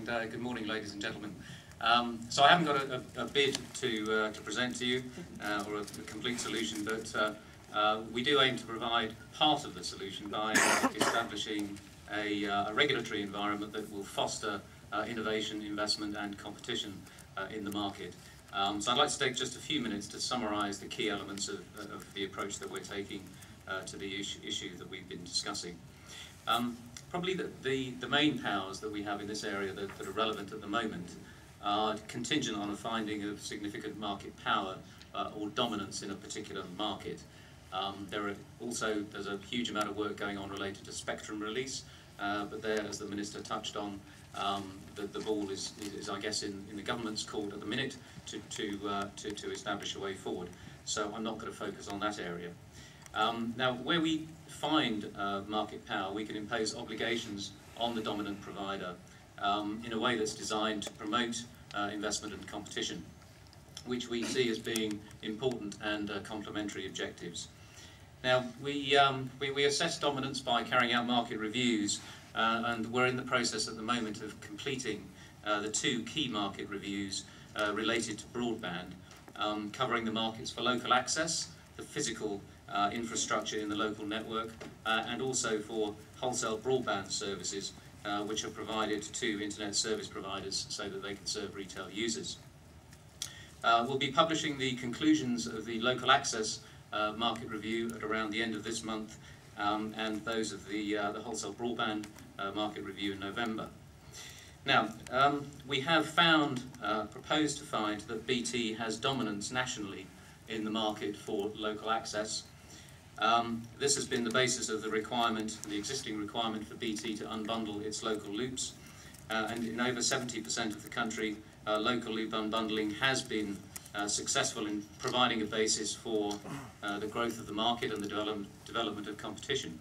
Good morning, ladies and gentlemen. So I haven't got a bid to present to you, or a complete solution, but we do aim to provide part of the solution by establishing a regulatory environment that will foster innovation, investment and competition in the market. So I'd like to take just a few minutes to summarise the key elements of the approach that we're taking to the issue that we've been discussing. Probably the main powers that we have in this area that are relevant at the moment are contingent on a finding of significant market power or dominance in a particular market. There's a huge amount of work going on related to spectrum release, but there, as the Minister touched on, the ball is I guess in the government's court at the minute to establish a way forward. So I'm not going to focus on that area. Now, where we find market power, we can impose obligations on the dominant provider in a way that's designed to promote investment and competition, which we see as being important and complementary objectives. Now, we assess dominance by carrying out market reviews, and we're in the process at the moment of completing the two key market reviews related to broadband, covering the markets for local access, the physical infrastructure in the local network, and also for wholesale broadband services which are provided to internet service providers so that they can serve retail users. We'll be publishing the conclusions of the local access market review at around the end of this month, and those of the wholesale broadband market review in November. Now, we have proposed to find that BT has dominance nationally in the market for local access. This has been the basis of the existing requirement for BT to unbundle its local loops, and in over 70% of the country, local loop unbundling has been successful in providing a basis for the growth of the market and the development of competition.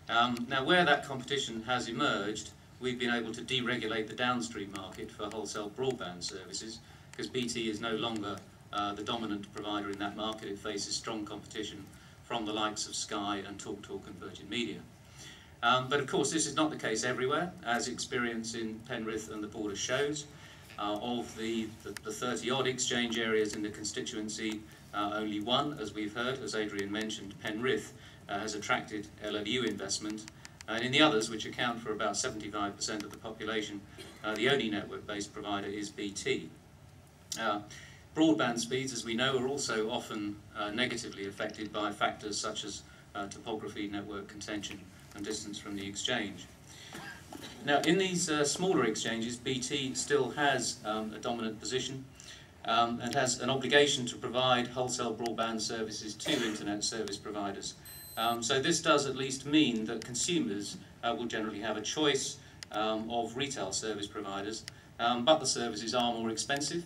Now, where that competition has emerged, we've been able to deregulate the downstream market for wholesale broadband services, because BT is no longer the dominant provider in that market. It faces strong competition from the likes of Sky and TalkTalk and Virgin Media. But of course this is not the case everywhere, as experience in Penrith and the Border shows. Of the 30-odd exchange areas in the constituency, only one, as we've heard, as Adrian mentioned, Penrith, has attracted LLU investment, and in the others, which account for about 75% of the population, the only network-based provider is BT. Broadband speeds, as we know, are also often negatively affected by factors such as topography, network contention and distance from the exchange. Now, in these smaller exchanges, BT still has a dominant position and has an obligation to provide wholesale broadband services to internet service providers. So this does at least mean that consumers will generally have a choice of retail service providers, but the services are more expensive.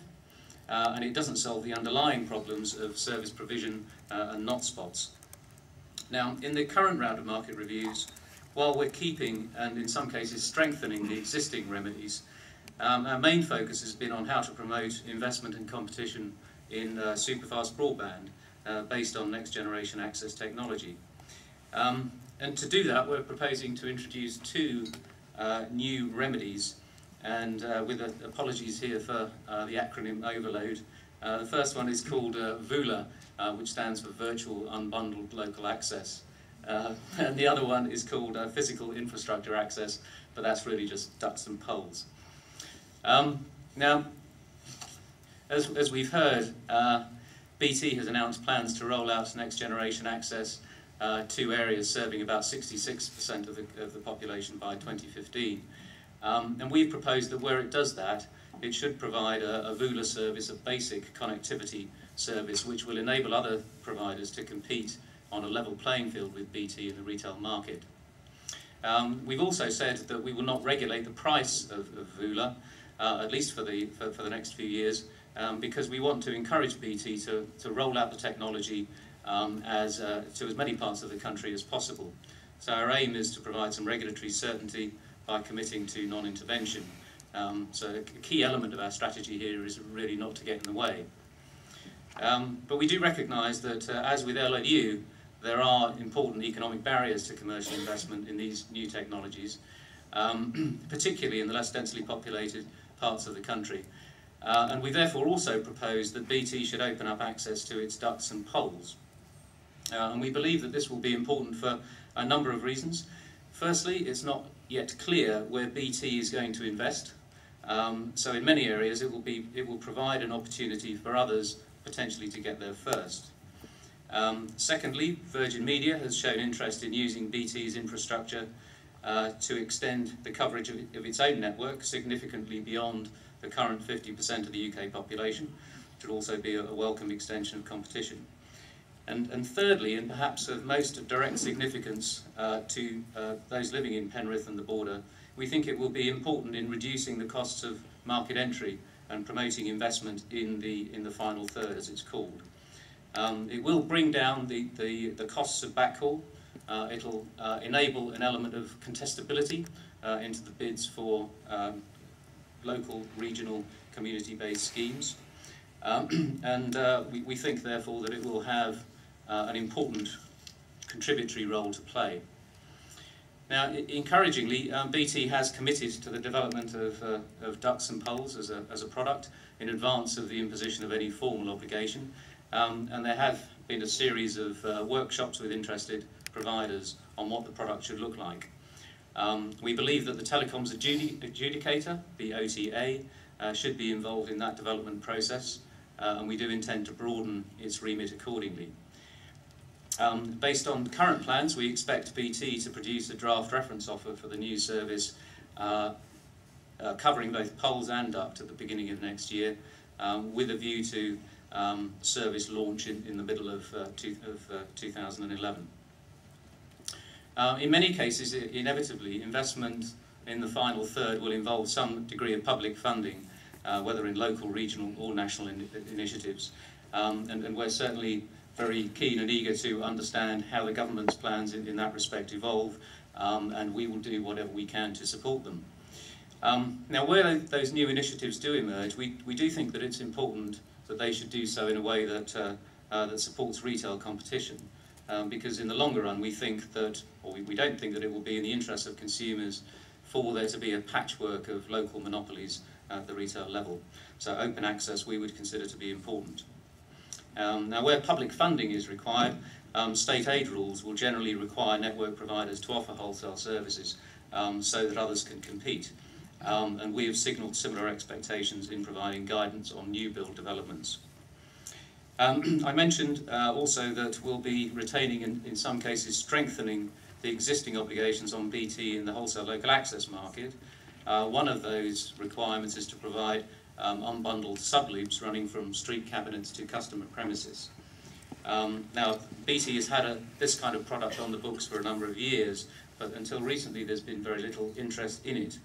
And it doesn't solve the underlying problems of service provision and not spots. Now, in the current round of market reviews, while we're keeping and in some cases strengthening the existing remedies, our main focus has been on how to promote investment and competition in superfast broadband based on next generation access technology. And to do that, we're proposing to introduce two new remedies. And with apologies here for the acronym overload, the first one is called VULA, which stands for Virtual Unbundled Local Access. And the other one is called Physical Infrastructure Access, but that's really just ducts and poles. Now, as we've heard, BT has announced plans to roll out next generation access to areas serving about 66% of the population by 2015. And we've proposed that where it does that, it should provide a VULA service, a basic connectivity service, which will enable other providers to compete on a level playing field with BT in the retail market. We've also said that we will not regulate the price of VULA, at least for the next few years, because we want to encourage BT to roll out the technology to as many parts of the country as possible. So our aim is to provide some regulatory certainty by committing to non-intervention. So a key element of our strategy here is really not to get in the way. But we do recognise that, as with LLU, there are important economic barriers to commercial investment in these new technologies, particularly in the less densely populated parts of the country. And we therefore also propose that BT should open up access to its ducts and poles. And we believe that this will be important for a number of reasons. Firstly, it's not yet clear where BT is going to invest. So in many areas it will provide an opportunity for others potentially to get there first. Secondly, Virgin Media has shown interest in using BT's infrastructure to extend the coverage of its own network significantly beyond the current 50% of the UK population, which would also be a welcome extension of competition. And thirdly, and perhaps of most direct significance to those living in Penrith and the border, we think it will be important in reducing the costs of market entry and promoting investment in the final third, as it's called. It will bring down the costs of backhaul. It'll enable an element of contestability into the bids for local, regional, community-based schemes. We think, therefore, that it will have an important contributory role to play. Now, encouragingly, BT has committed to the development of ducts and poles as a product in advance of the imposition of any formal obligation, and there have been a series of workshops with interested providers on what the product should look like. We believe that the telecoms adjudicator, the OTA, should be involved in that development process, and we do intend to broaden its remit accordingly. Based on current plans, we expect BT to produce a draft reference offer for the new service covering both poles and duct at the beginning of next year, with a view to service launch in the middle of 2011. In many cases, inevitably, investment in the final third will involve some degree of public funding, whether in local, regional or national initiatives. And we're certainly very keen and eager to understand how the government's plans in that respect evolve, and we will do whatever we can to support them. Now, where those new initiatives do emerge, we do think that it's important that they should do so in a way that, that supports retail competition. Because in the longer run we think that, or we don't think that it will be in the interest of consumers for there to be a patchwork of local monopolies at the retail level. So open access we would consider to be important. Now, where public funding is required, state aid rules will generally require network providers to offer wholesale services so that others can compete. And we have signalled similar expectations in providing guidance on new build developments. I mentioned also that we'll be retaining and in some cases strengthening the existing obligations on BT in the wholesale local access market. One of those requirements is to provide unbundled subloops running from street cabinets to customer premises. Now, BT has had this kind of product on the books for a number of years, but until recently there's been very little interest in it.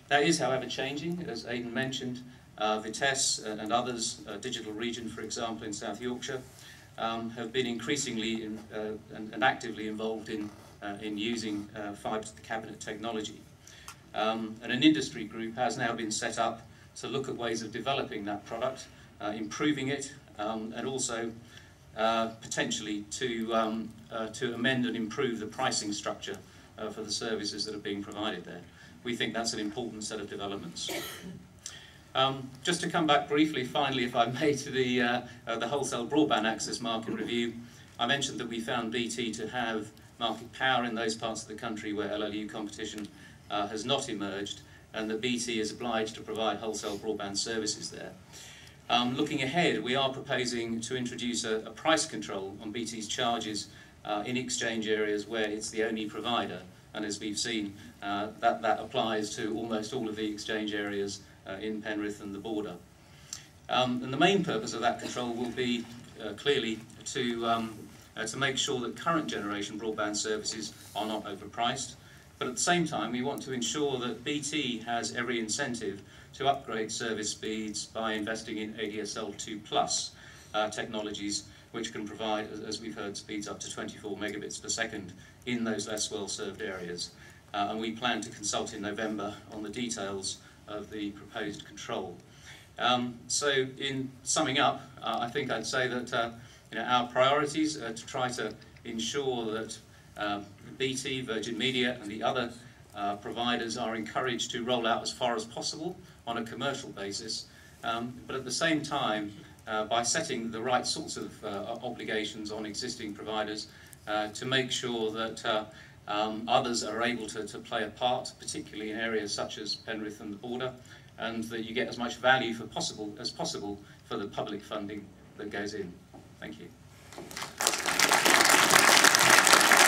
That is, however, changing, as Aidan mentioned. Vitesse and others, Digital Region, for example, in South Yorkshire, have been increasingly and actively involved in using fibre to the cabinet technology. And an industry group has now been set up to look at ways of developing that product, improving it, and also potentially to amend and improve the pricing structure for the services that are being provided there. We think that's an important set of developments. Just to come back briefly, finally, if I may, to the wholesale broadband access market review, I mentioned that we found BT to have market power in those parts of the country where LLU competition has not emerged, and that BT is obliged to provide wholesale broadband services there. Looking ahead, we are proposing to introduce a price control on BT's charges in exchange areas where it's the only provider, and as we've seen, that applies to almost all of the exchange areas in Penrith and the border. And the main purpose of that control will be clearly to make sure that current generation broadband services are not overpriced, but at the same time we want to ensure that BT has every incentive to upgrade service speeds by investing in ADSL2+ technologies, which can provide, as we've heard, speeds up to 24 megabits per second in those less well-served areas. And we plan to consult in November on the details of the proposed control. So in summing up, I think I'd say that our priorities are to try to ensure that BT, Virgin Media and the other providers are encouraged to roll out as far as possible on a commercial basis, but at the same time, by setting the right sorts of obligations on existing providers to make sure that others are able to play a part, particularly in areas such as Penrith and the border, and that you get as much value as possible for the public funding that goes in. Thank you.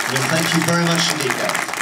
Well, thank you very much indeed, Gareth.